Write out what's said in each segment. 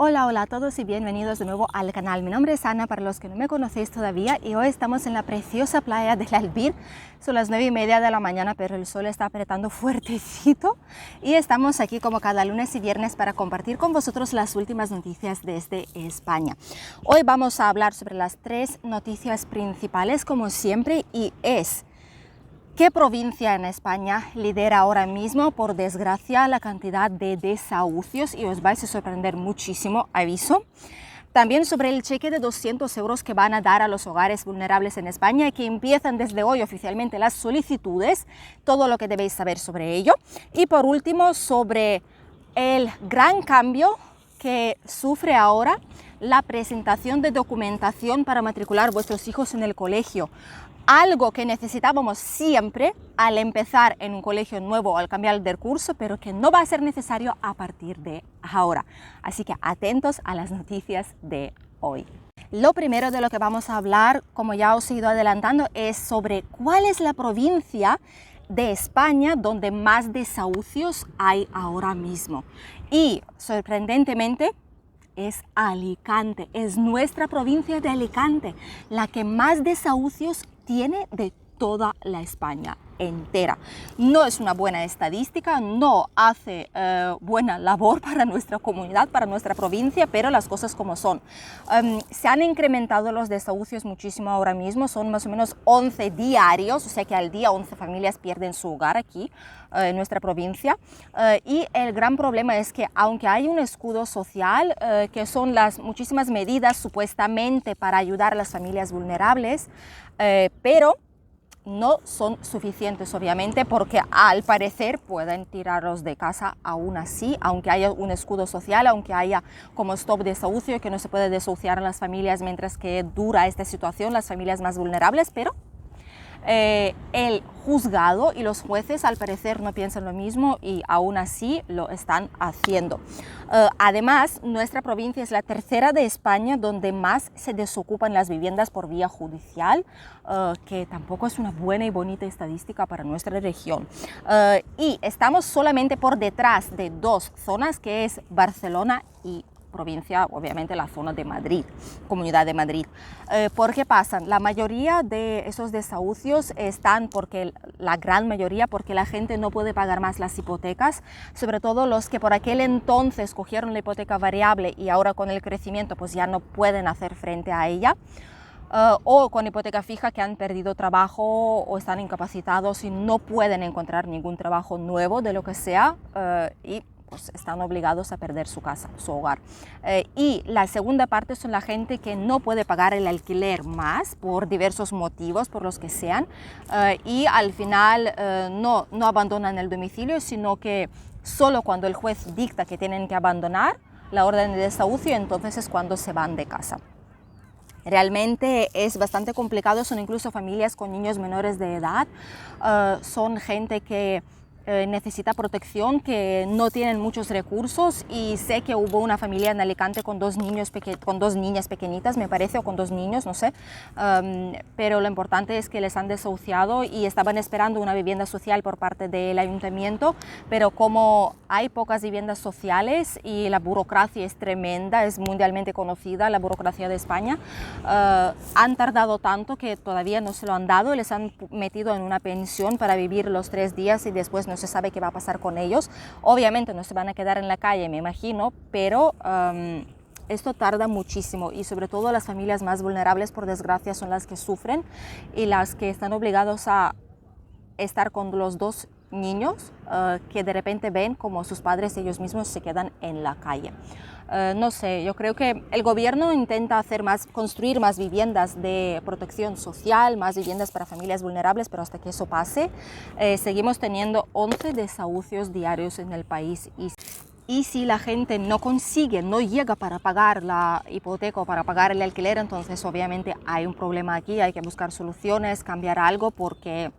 Hola, hola a todos y bienvenidos de nuevo al canal. Mi nombre es Ana, para los que no me conocéis todavía, y hoy estamos en la preciosa playa del Albir. Son las 9:30 de la mañana, pero el sol está apretando fuertecito y estamos aquí como cada lunes y viernes para compartir con vosotros las últimas noticias desde España. Hoy vamos a hablar sobre las tres noticias principales, como siempre, y es: ¿qué provincia en España lidera ahora mismo, por desgracia, la cantidad de desahucios? Y os vais a sorprender muchísimo, aviso. También sobre el cheque de 200 euros que van a dar a los hogares vulnerables en España y que empiezan desde hoy oficialmente las solicitudes, todo lo que debéis saber sobre ello. Y por último, sobre el gran cambio que sufre ahora la presentación de documentación para matricular vuestros hijos en el colegio. Algo que necesitábamos siempre al empezar en un colegio nuevo o al cambiar de curso, pero que no va a ser necesario a partir de ahora. Así que atentos a las noticias de hoy. Lo primero de lo que vamos a hablar, como ya os he ido adelantando, es sobre cuál es la provincia de España donde más desahucios hay ahora mismo. Y sorprendentemente, es Alicante, es nuestra provincia de Alicante, la que más desahucios tiene de toda la España entera. No es una buena estadística, no hace buena labor para nuestra comunidad, para nuestra provincia, pero las cosas como son. Se han incrementado los desahucios muchísimo ahora mismo, son más o menos 11 diarios, o sea que al día 11 familias pierden su hogar aquí en nuestra provincia. Y el gran problema es que aunque hay un escudo social, que son las muchísimas medidas supuestamente para ayudar a las familias vulnerables, pero no son suficientes, obviamente, porque al parecer pueden tirarlos de casa aún así, aunque haya un escudo social, aunque haya como stop desahucio, que no se puede desahuciar a las familias mientras que dura esta situación, las familias más vulnerables, pero el juzgado y los jueces al parecer no piensan lo mismo y aún así lo están haciendo. Además, nuestra provincia es la tercera de España donde más se desocupan las viviendas por vía judicial, que tampoco es una buena y bonita estadística para nuestra región. Y estamos solamente por detrás de dos zonas, que es Barcelona y provincia, obviamente la zona de Madrid, Comunidad de Madrid. ¿Por qué pasan? La mayoría de esos desahucios están la gran mayoría, porque la gente no puede pagar más las hipotecas, sobre todo los que por aquel entonces cogieron la hipoteca variable y ahora con el crecimiento pues ya no pueden hacer frente a ella. O con hipoteca fija, que han perdido trabajo o están incapacitados y no pueden encontrar ningún trabajo nuevo de lo que sea, y pues están obligados a perder su casa, su hogar. Y la segunda parte son la gente que no puede pagar el alquiler más por diversos motivos, por los que sean, y al final no abandonan el domicilio, sino que solo cuando el juez dicta que tienen que abandonar la orden de desahucio, entonces es cuando se van de casa. Realmente es bastante complicado, son incluso familias con niños menores de edad, son gente que necesita protección, que no tienen muchos recursos, y sé que hubo una familia en Alicante con dos niñas pequeñitas, me parece, o con dos niños, no sé, pero lo importante es que les han desahuciado y estaban esperando una vivienda social por parte del ayuntamiento, pero como hay pocas viviendas sociales y la burocracia es tremenda, es mundialmente conocida la burocracia de España, han tardado tanto que todavía no se lo han dado, les han metido en una pensión para vivir los 3 días y después no se sabe qué va a pasar con ellos. Obviamente no se van a quedar en la calle, me imagino, pero esto tarda muchísimo, y sobre todo las familias más vulnerables, por desgracia, son las que sufren y las que están obligados a estar con los dos niños, que de repente ven como sus padres ellos mismos se quedan en la calle. No sé, yo creo que el gobierno intenta construir más viviendas de protección social, más viviendas para familias vulnerables, pero hasta que eso pase, seguimos teniendo 11 desahucios diarios en el país. Y si la gente no llega para pagar la hipoteca o para pagar el alquiler, entonces obviamente hay un problema aquí, hay que buscar soluciones, cambiar algo, porque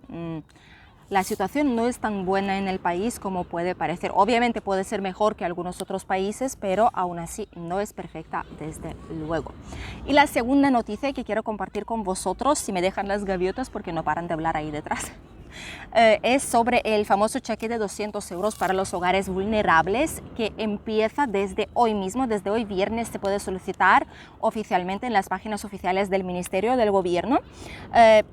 la situación no es tan buena en el país como puede parecer. Obviamente puede ser mejor que algunos otros países, pero aún así no es perfecta, desde luego. Y la segunda noticia que quiero compartir con vosotros, si me dejan las gaviotas porque no paran de hablar ahí detrás, es sobre el famoso cheque de 200 euros para los hogares vulnerables que empieza desde hoy mismo, desde hoy viernes se puede solicitar oficialmente en las páginas oficiales del Ministerio del Gobierno.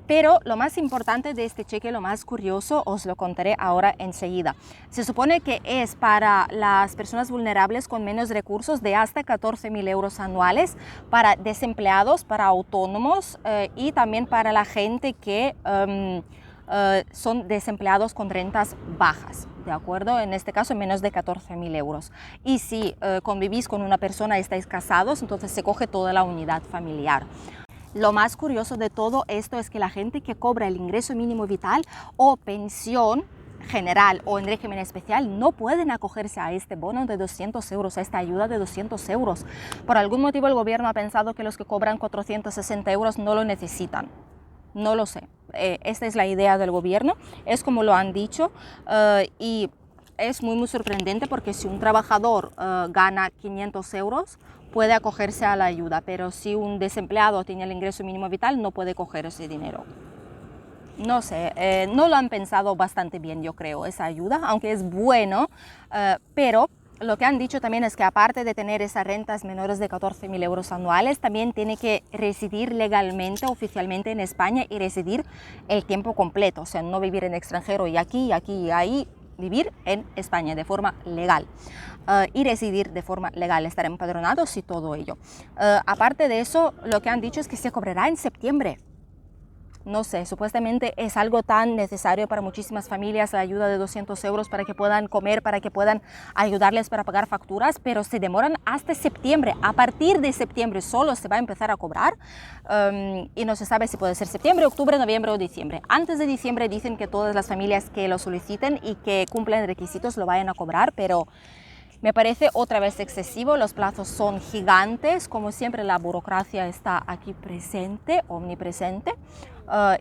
Pero lo más importante de este cheque, lo más curioso, os lo contaré ahora enseguida. Se supone que es para las personas vulnerables con menos recursos de hasta 14.000 euros anuales, para desempleados, para autónomos y también para la gente que son desempleados con rentas bajas, ¿de acuerdo? En este caso, menos de 14.000 euros. Y si convivís con una persona y estáis casados, entonces se coge toda la unidad familiar. Lo más curioso de todo esto es que la gente que cobra el ingreso mínimo vital o pensión general o en régimen especial no pueden acogerse a este bono de 200 euros, a esta ayuda de 200 euros. Por algún motivo el gobierno ha pensado que los que cobran 460 euros no lo necesitan. No lo sé. Esta es la idea del gobierno, es como lo han dicho y es muy sorprendente porque si un trabajador gana 500 euros puede acogerse a la ayuda, pero si un desempleado tiene el ingreso mínimo vital no puede coger ese dinero. No sé, no lo han pensado bastante bien, yo creo, esa ayuda, aunque es bueno, pero lo que han dicho también es que aparte de tener esas rentas menores de 14.000 euros anuales, también tiene que residir legalmente, oficialmente en España y residir el tiempo completo, o sea, no vivir en extranjero y aquí, y ahí, vivir en España de forma legal. Y residir de forma legal, estar empadronados y todo ello. Aparte de eso, lo que han dicho es que se cobrará en septiembre. No sé, supuestamente es algo tan necesario para muchísimas familias, la ayuda de 200 euros para que puedan comer, para que puedan ayudarles para pagar facturas, pero se demoran hasta septiembre. A partir de septiembre solo se va a empezar a cobrar y no se sabe si puede ser septiembre, octubre, noviembre o diciembre. Antes de diciembre dicen que todas las familias que lo soliciten y que cumplen requisitos lo vayan a cobrar, pero me parece otra vez excesivo, los plazos son gigantes, como siempre la burocracia está aquí presente, omnipresente,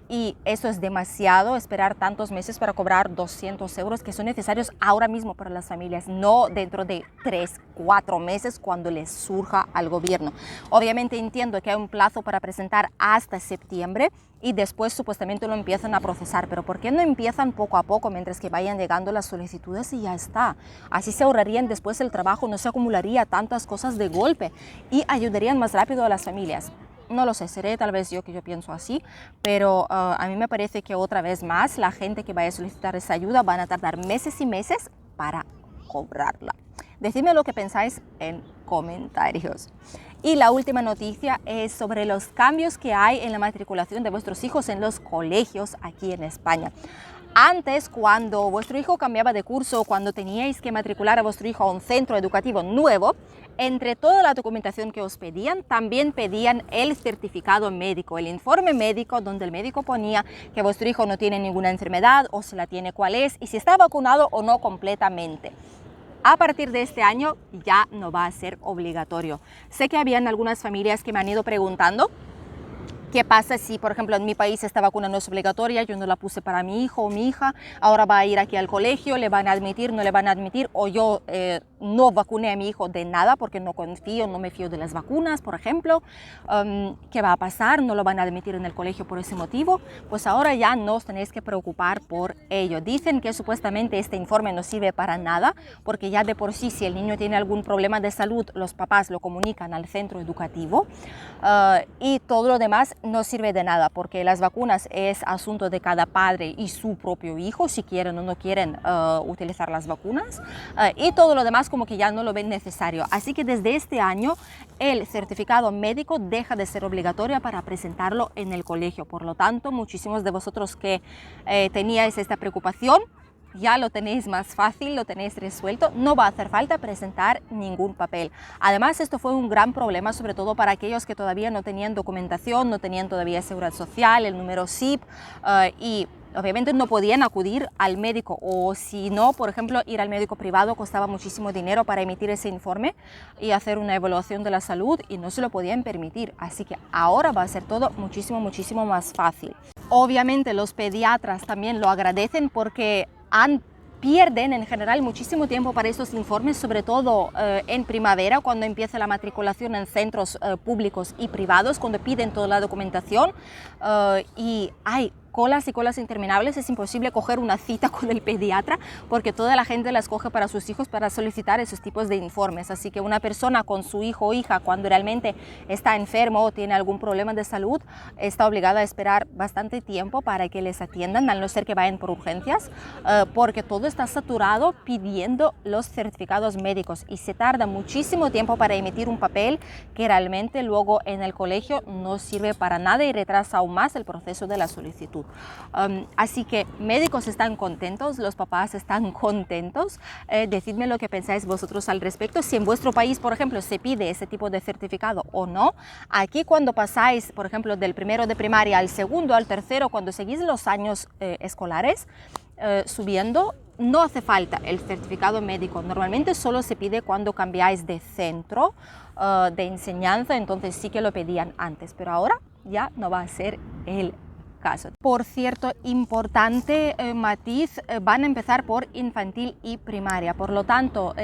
y eso es demasiado, esperar tantos meses para cobrar 200 euros que son necesarios ahora mismo para las familias, no dentro de 3, 4 meses cuando les surja al gobierno. Obviamente entiendo que hay un plazo para presentar hasta septiembre y después supuestamente lo empiezan a procesar, pero ¿por qué no empiezan poco a poco mientras que vayan llegando las solicitudes y ya está? Así se ahorrarían después el trabajo, no se acumularía tantas cosas de golpe y ayudarían más rápido a las familias. No lo sé, seré tal vez yo que yo pienso así, pero a mí me parece que otra vez más la gente que vaya a solicitar esa ayuda van a tardar meses y meses para cobrarla. Decidme lo que pensáis en comentarios. Y la última noticia es sobre los cambios que hay en la matriculación de vuestros hijos en los colegios aquí en España. Antes, cuando vuestro hijo cambiaba de curso, cuando teníais que matricular a vuestro hijo a un centro educativo nuevo, entre toda la documentación que os pedían, también pedían el certificado médico, el informe médico donde el médico ponía que vuestro hijo no tiene ninguna enfermedad o si la tiene cuál es y si está vacunado o no completamente. A partir de este año ya no va a ser obligatorio. Sé que habían algunas familias que me han ido preguntando ¿qué pasa si, por ejemplo, en mi país esta vacuna no es obligatoria, yo no la puse para mi hijo o mi hija, ahora va a ir aquí al colegio, le van a admitir, no le van a admitir, o yo no vacuné a mi hijo de nada porque no confío, no me fío de las vacunas, por ejemplo? ¿Qué va a pasar? ¿No lo van a admitir en el colegio por ese motivo? Pues ahora ya no os tenéis que preocupar por ello. Dicen que supuestamente este informe no sirve para nada porque ya de por sí, si el niño tiene algún problema de salud, los papás lo comunican al centro educativo y todo lo demás no sirve de nada porque las vacunas es asunto de cada padre y su propio hijo, si quieren o no quieren utilizar las vacunas y todo lo demás como que ya no lo ven necesario. Así que desde este año el certificado médico deja de ser obligatorio para presentarlo en el colegio. Por lo tanto, muchísimos de vosotros que teníais esta preocupación, ya lo tenéis más fácil, lo tenéis resuelto, no va a hacer falta presentar ningún papel. Además, esto fue un gran problema, sobre todo para aquellos que todavía no tenían documentación, no tenían todavía seguridad social, el número SIP y obviamente no podían acudir al médico o si no, por ejemplo, ir al médico privado costaba muchísimo dinero para emitir ese informe y hacer una evaluación de la salud y no se lo podían permitir. Así que ahora va a ser todo muchísimo más fácil. Obviamente los pediatras también lo agradecen porque pierden en general muchísimo tiempo para estos informes, sobre todo en primavera, cuando empieza la matriculación en centros públicos y privados, cuando piden toda la documentación y hay colas y colas interminables, es imposible coger una cita con el pediatra porque toda la gente las coge para sus hijos para solicitar esos tipos de informes. Así que una persona con su hijo o hija cuando realmente está enfermo o tiene algún problema de salud está obligada a esperar bastante tiempo para que les atiendan, a no ser que vayan por urgencias, porque todo está saturado pidiendo los certificados médicos y se tarda muchísimo tiempo para emitir un papel que realmente luego en el colegio no sirve para nada y retrasa aún más el proceso de la solicitud. Así que médicos están contentos, los papás están contentos. Decidme lo que pensáis vosotros al respecto, si en vuestro país, por ejemplo, se pide ese tipo de certificado o no. Aquí cuando pasáis, por ejemplo, del primero de primaria al segundo, al tercero, cuando seguís los años escolares subiendo, no hace falta el certificado médico. Normalmente solo se pide cuando cambiáis de centro de enseñanza, entonces sí que lo pedían antes, pero ahora ya no va a ser el caso. Por cierto, importante matiz, van a empezar por infantil y primaria, por lo tanto,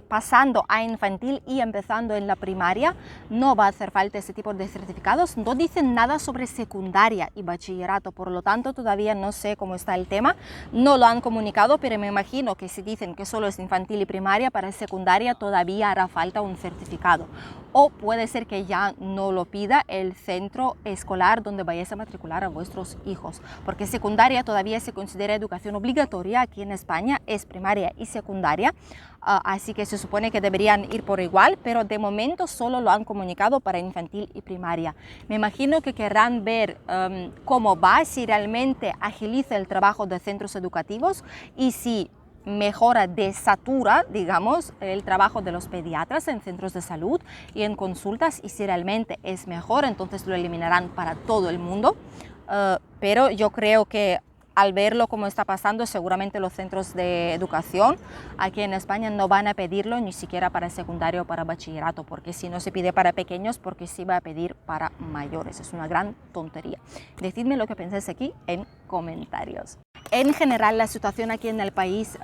pasando a infantil y empezando en la primaria, no va a hacer falta ese tipo de certificados. No dicen nada sobre secundaria y bachillerato, por lo tanto, todavía no sé cómo está el tema, no lo han comunicado, pero me imagino que si dicen que solo es infantil y primaria, para secundaria todavía hará falta un certificado. O puede ser que ya no lo pida el centro escolar donde vayáis a matricular a vuestros hijos, porque secundaria todavía se considera educación obligatoria aquí en España, es primaria y secundaria, así que se supone que deberían ir por igual, pero de momento solo lo han comunicado para infantil y primaria. Me imagino que querrán ver cómo va, si realmente agiliza el trabajo de centros educativos y si mejora, desatura, digamos, el trabajo de los pediatras en centros de salud y en consultas, y si realmente es mejor, entonces lo eliminarán para todo el mundo. Pero yo creo que al verlo como está pasando, seguramente los centros de educación aquí en España no van a pedirlo ni siquiera para secundario o para bachillerato, porque si no se pide para pequeños, porque sí va a pedir para mayores. Es una gran tontería. Decidme lo que pensáis aquí en comentarios. En general, la situación aquí en el país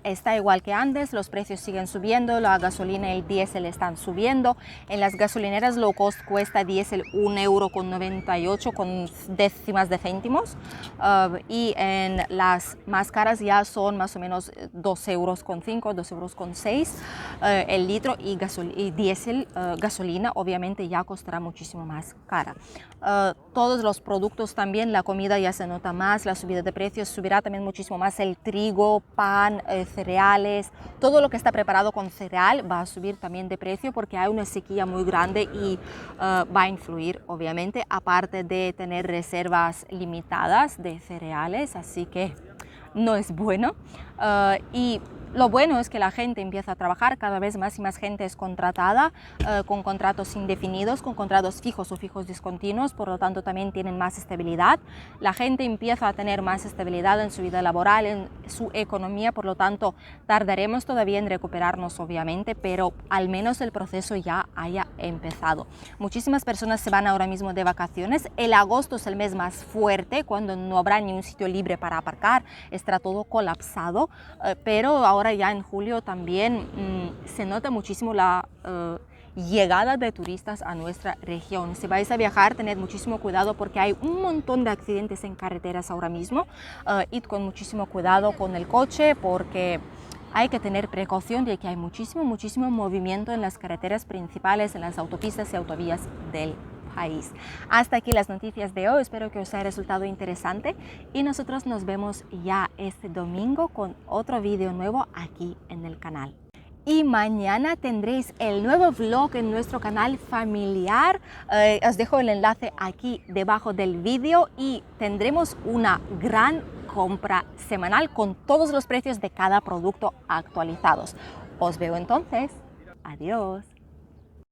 está igual que antes, los precios siguen subiendo, la gasolina y el diésel están subiendo. En las gasolineras low cost cuesta diésel 1,98 € con décimas de céntimos, y en las más caras ya son más o menos 2,5 €, 2,6 € el litro, y diésel, gasolina obviamente ya costará muchísimo más cara. Todos los productos también, la comida ya se nota más, la subida de precios, subirá también muchísimo más el trigo, pan, cereales, todo lo que está preparado con cereal va a subir también de precio porque hay una sequía muy grande y va a influir obviamente, aparte de tener reservas limitadas de cereales, así que no es bueno. Y lo bueno es que la gente empieza a trabajar, cada vez más y más gente es contratada con contratos indefinidos, con contratos fijos o fijos discontinuos, por lo tanto también tienen más estabilidad. La gente empieza a tener más estabilidad en su vida laboral, en su economía, por lo tanto tardaremos todavía en recuperarnos obviamente, pero al menos el proceso ya haya empezado. Muchísimas personas se van ahora mismo de vacaciones, el agosto es el mes más fuerte, cuando no habrá ni un sitio libre para aparcar, estará todo colapsado, pero ahora ya en julio también se nota muchísimo la llegada de turistas a nuestra región. Si vais a viajar, tened muchísimo cuidado porque hay un montón de accidentes en carreteras ahora mismo. Id con muchísimo cuidado con el coche porque hay que tener precaución de que hay muchísimo movimiento en las carreteras principales, en las autopistas y autovías del país. Hasta aquí las noticias de hoy, espero que os haya resultado interesante y nosotros nos vemos ya este domingo con otro vídeo nuevo aquí en el canal. Y mañana tendréis el nuevo vlog en nuestro canal familiar, os dejo el enlace aquí debajo del vídeo y tendremos una gran compra semanal con todos los precios de cada producto actualizados. Os veo entonces, adiós.